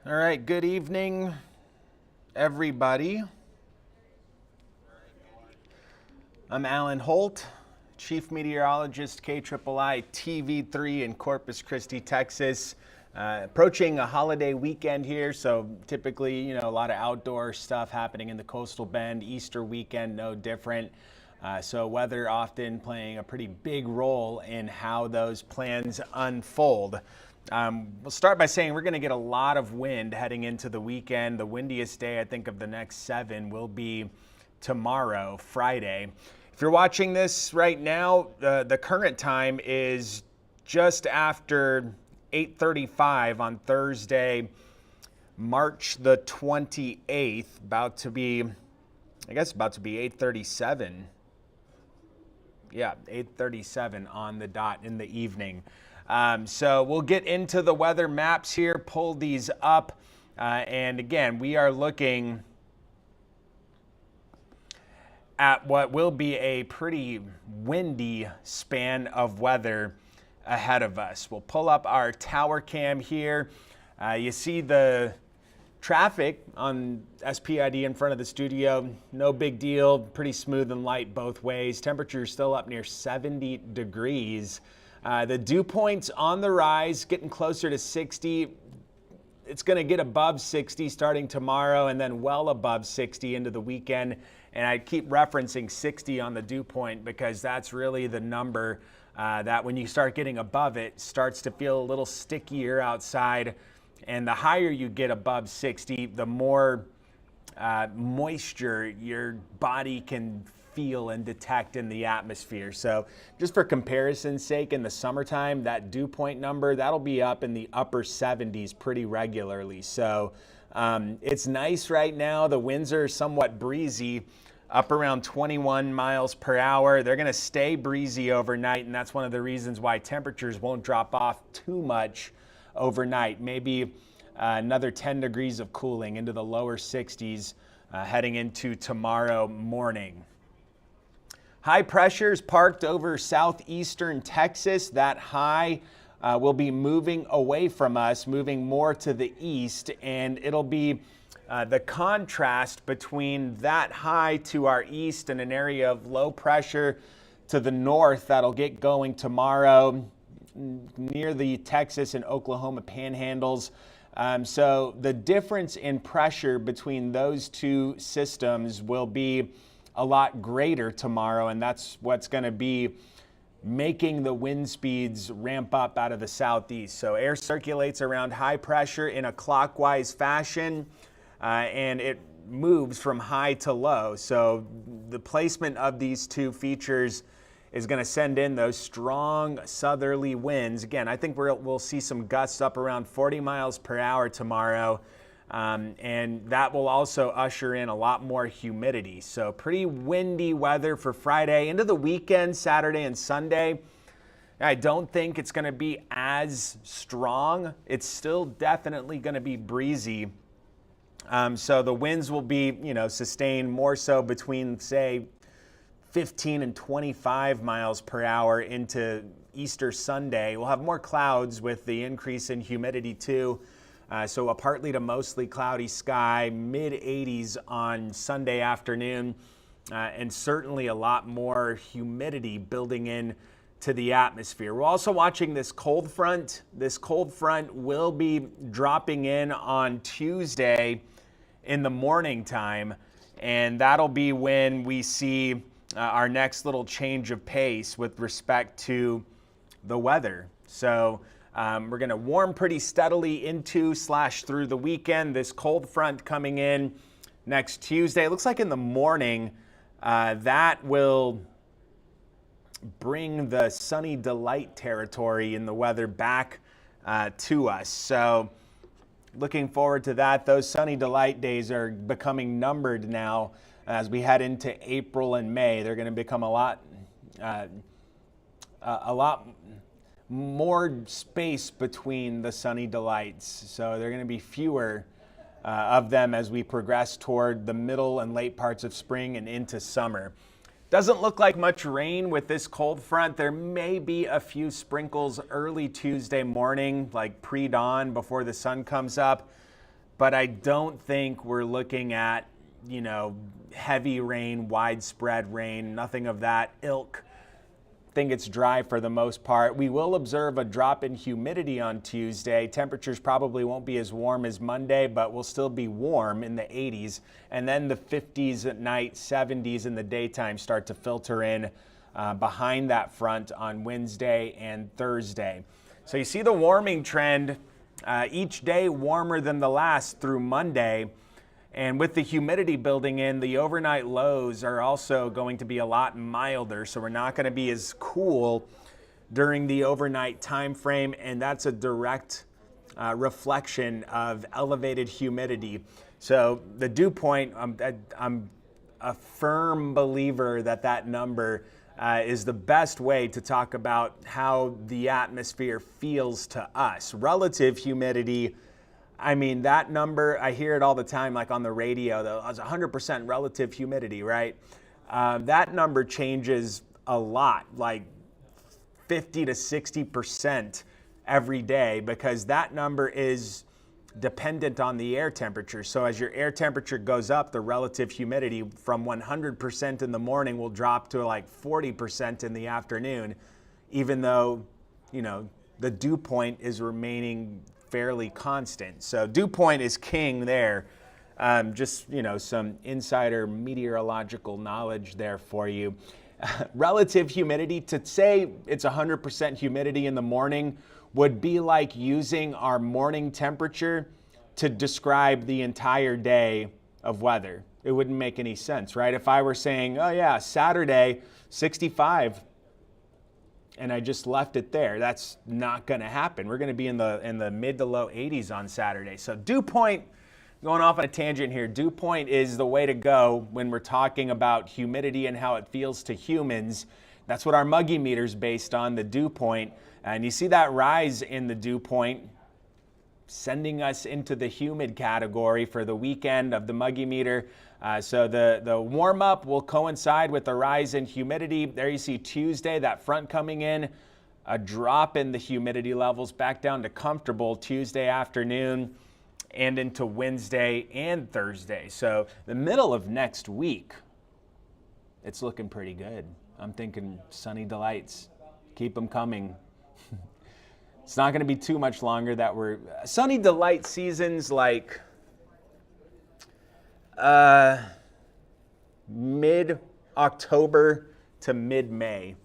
All right, good evening, everybody. I'm Alan Holt, Chief Meteorologist, KIII TV3 in Corpus Christi, Texas. Approaching a holiday weekend here, so typically, a lot of outdoor stuff happening in the coastal bend. Easter weekend, no different. So weather often playing a pretty big role in how those plans unfold. We'll start by saying we're going to get a lot of wind heading into the weekend. The windiest day, I think, of the next 7 will be tomorrow, Friday. If you're watching this right now, the current time is just after 8:35 on Thursday, March the 28th, about to be 8:37. Yeah, 8:37 on the dot in the evening. So we'll get into the weather maps here, pull these up, and again, we are looking at what will be a pretty windy span of weather ahead of us. We'll pull up our tower cam here. You see the traffic on SPID in front of the studio. No big deal, pretty smooth and light both ways. Temperature still up near 70 degrees. The dew points on the rise, getting closer to 60. It's going to get above 60 starting tomorrow and then well above 60 into the weekend. And I keep referencing 60 on the dew point because that's really the number that when you start getting above it, starts to feel a little stickier outside. And the higher you get above 60, the more moisture your body can feel and detect in the atmosphere. So just for comparison's sake, in the summertime, that dew point number, that'll be up in the upper 70s pretty regularly. So it's nice right now. The winds are somewhat breezy, up around 21 miles per hour. They're going to stay breezy overnight, and that's one of the reasons why temperatures won't drop off too much overnight. Maybe another 10 degrees of cooling into the lower 60s heading into tomorrow morning. High pressures parked over southeastern Texas. That high will be moving away from us, moving more to the east, and it'll be the contrast between that high to our east and an area of low pressure to the north that'll get going tomorrow near the Texas and Oklahoma panhandles. So the difference in pressure between those two systems will be a lot greater tomorrow, and that's what's going to be making the wind speeds ramp up out of the southeast. So air circulates around high pressure in a clockwise fashion, and it moves from high to low. So the placement of these two features is going to send in those strong southerly winds. Again, I think we'll see some gusts up around 40 miles per hour tomorrow. And that will also usher in a lot more humidity. So pretty windy weather for Friday into the weekend, Saturday and Sunday. I don't think it's going to be as strong. It's still definitely going to be breezy. So the winds will be, sustained more so between, say, 15 and 25 miles per hour into Easter Sunday. We'll have more clouds with the increase in humidity too. So a partly to mostly cloudy sky, mid-80s on Sunday afternoon, and certainly a lot more humidity building in to the atmosphere. We're also watching this cold front. This cold front will be dropping in on Tuesday in the morning time, and that'll be when we see our next little change of pace with respect to the weather. So we're going to warm pretty steadily into/through the weekend. This cold front coming in next Tuesday. It looks like in the morning that will bring the sunny delight territory in the weather back to us. So looking forward to that. Those sunny delight days are becoming numbered now as we head into April and May. They're going to become a lot more space between the sunny delights. So there are going to be fewer of them as we progress toward the middle and late parts of spring and into summer. Doesn't look like much rain with this cold front. There may be a few sprinkles early Tuesday morning, like pre-dawn before the sun comes up. but I don't think we're looking at, you know, heavy rain, widespread rain, nothing of that ilk. Think it's dry for the most part. We will observe a drop in humidity on Tuesday. Temperatures probably won't be as warm as Monday, but will still be warm in the 80s. And then the 50s at night, 70s in the daytime start to filter in behind that front on Wednesday and Thursday. So you see the warming trend, each day warmer than the last through Monday. And with the humidity building in, the overnight lows are also going to be a lot milder. So we're not going to be as cool during the overnight time frame. And that's a direct reflection of elevated humidity. So the dew point, I'm a firm believer that that number is the best way to talk about how the atmosphere feels to us. Relative humidity, I mean, that number, I hear it all the time, like on the radio, though, it's 100% relative humidity, right? That number changes a lot, like 50 to 60% every day, because that number is dependent on the air temperature. So as your air temperature goes up, the relative humidity from 100% in the morning will drop to like 40% in the afternoon, even though, you know, the dew point is remaining fairly constant. So dew point is king there. Just, you know, some insider meteorological knowledge there for you. Relative humidity, to say it's 100% humidity in the morning would be like using our morning temperature to describe the entire day of weather. It wouldn't make any sense, right? If I were saying, oh yeah, Saturday, 65, and I just left it there, that's not going to happen. We're going to be in the mid to low 80s on Saturday. So dew point, going off on a tangent here, dew point is the way to go when we're talking about humidity and how it feels to humans. That's what our muggy meter is based on, the dew point. And you see that rise in the dew point, sending us into the humid category for the weekend of the muggy meter. So the warm up will coincide with the rise in humidity. There you see Tuesday, that front coming in, a drop in the humidity levels back down to comfortable Tuesday afternoon and into Wednesday and Thursday. So the middle of next week, it's looking pretty good. I'm thinking sunny delights. Keep them coming. It's not going to be too much longer that we're sunny delight seasons, like mid-October to mid-May.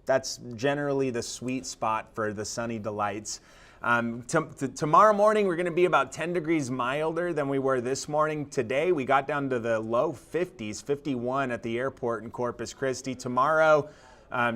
That's generally the sweet spot for the sunny delights. Tomorrow morning, we're going to be about 10 degrees milder than we were this morning. Today, we got down to the low 50s, 51 at the airport in Corpus Christi. Tomorrow,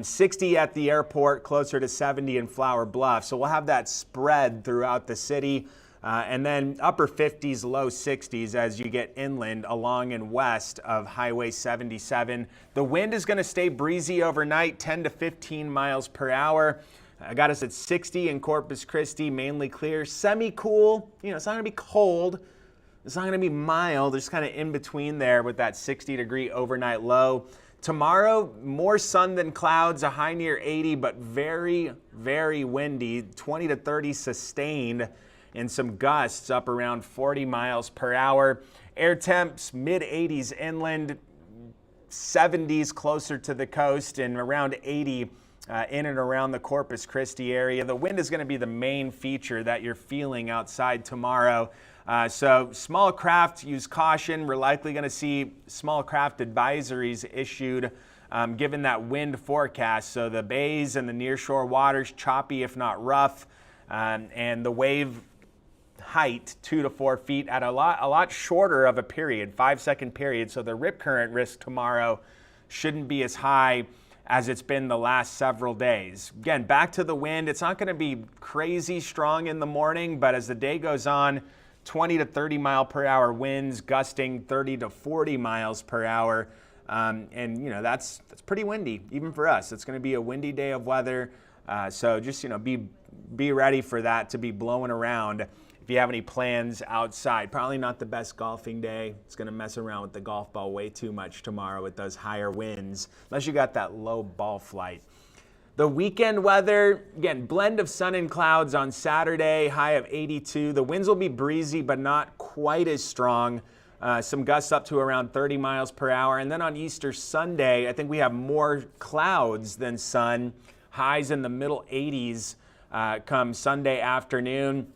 60 at the airport, closer to 70 in Flower Bluff. So we'll have that spread throughout the city. And then upper 50s, low 60s as you get inland along and west of Highway 77. The wind is going to stay breezy overnight, 10 to 15 miles per hour. I got us at 60 in Corpus Christi, mainly clear, semi-cool. You know, it's not going to be cold. It's not going to be mild. It's kind of in between there with that 60-degree overnight low. Tomorrow, more sun than clouds, a high near 80, but very, very windy, 20 to 30 sustained, and some gusts up around 40 miles per hour. Air temps, mid-80s inland, 70s closer to the coast, and around 80 in and around the Corpus Christi area. The wind is going to be the main feature that you're feeling outside tomorrow. So small craft, use caution. We're likely going to see small craft advisories issued given that wind forecast. So the bays and the nearshore waters, choppy if not rough, and the wave height 2 to 4 feet at a lot shorter of a period, 5-second period. So the rip current risk tomorrow shouldn't be as high as it's been the last several days. Again, back to the wind. It's not going to be crazy strong in the morning, but as the day goes on, 20 to 30 mile per hour winds, gusting 30 to 40 miles per hour. And you know, that's pretty windy, even for us. It's going to be a windy day of weather. So just, you know, be ready for that to be blowing around. If you have any plans outside, probably not the best golfing day. It's going to mess around with the golf ball way too much tomorrow with those higher winds, unless you got that low ball flight. The weekend weather, again, blend of sun and clouds on Saturday, high of 82. The winds will be breezy, but not quite as strong. Some gusts up to around 30 miles per hour. And then on Easter Sunday, I think we have more clouds than sun. Highs in the middle 80s come Sunday afternoon.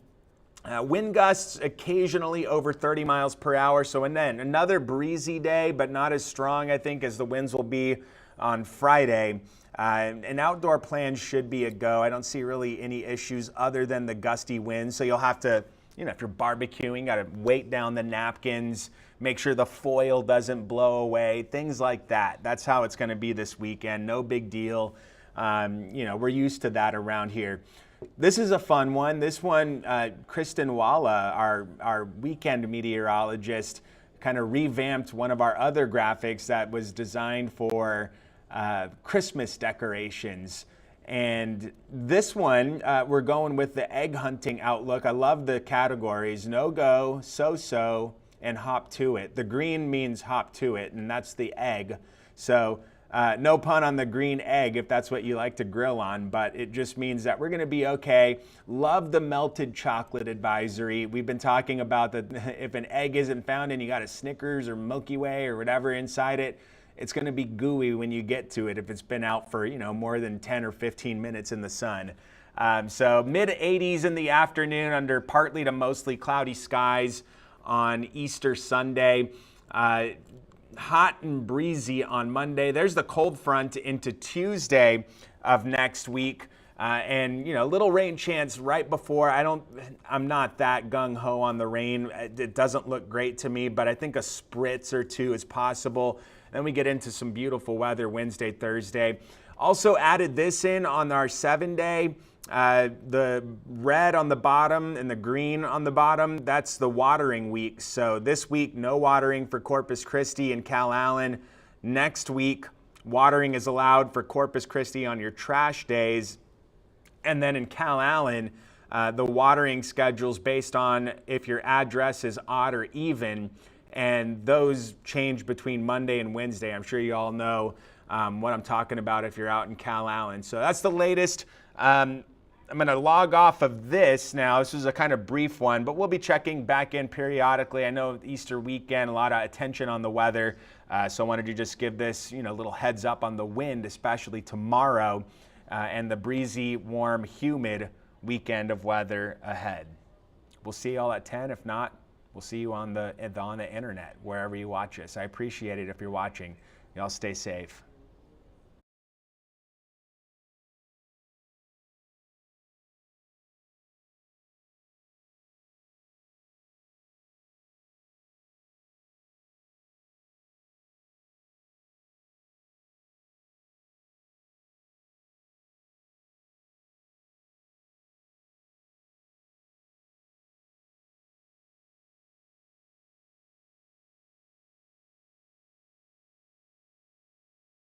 Wind gusts occasionally over 30 miles per hour. So, and then another breezy day, but not as strong, I think, as the winds will be on Friday. An outdoor plan should be a go. I don't see really any issues other than the gusty winds. So you'll have to, if you're barbecuing, got to weight down the napkins, make sure the foil doesn't blow away, things like that. That's how it's going to be this weekend. No big deal. We're used to that around here. This is a fun one. This one, Kristen Walla, our weekend meteorologist, kind of revamped one of our other graphics that was designed for Christmas decorations. And this one, we're going with the egg hunting outlook. I love the categories: no-go, so-so, and hop to it. The green means hop to it, and that's the egg. So no pun on the green egg if that's what you like to grill on, but it just means that we're going to be okay. Love the melted chocolate advisory. We've been talking about that if an egg isn't found and you got a Snickers or Milky Way or whatever inside it, it's going to be gooey when you get to it if it's been out for, more than 10 or 15 minutes in the sun. So mid 80s in the afternoon under partly to mostly cloudy skies on Easter Sunday. Hot and breezy on Monday. There's the cold front into Tuesday of next week. And little rain chance right before. I'm not that gung-ho on the rain. It doesn't look great to me, but I think a spritz or two is possible. Then we get into some beautiful weather Wednesday, Thursday. Also added this in on our 7-day. The red on the bottom and the green on the bottom, that's the watering week. So this week, no watering for Corpus Christi and Calallen. Next week, watering is allowed for Corpus Christi on your trash days. And then in Calallen, the watering schedule's based on if your address is odd or even, and those change between Monday and Wednesday. I'm sure you all know what I'm talking about if you're out in Calallen. So that's the latest. I'm going to log off of this now. This is a kind of brief one, but we'll be checking back in periodically. I know Easter weekend, a lot of attention on the weather. So I wanted to just give this, little heads up on the wind, especially tomorrow, and the breezy, warm, humid weekend of weather ahead. We'll see you all at 10. If not, we'll see you on the internet, wherever you watch us. I appreciate it if you're watching. Y'all stay safe.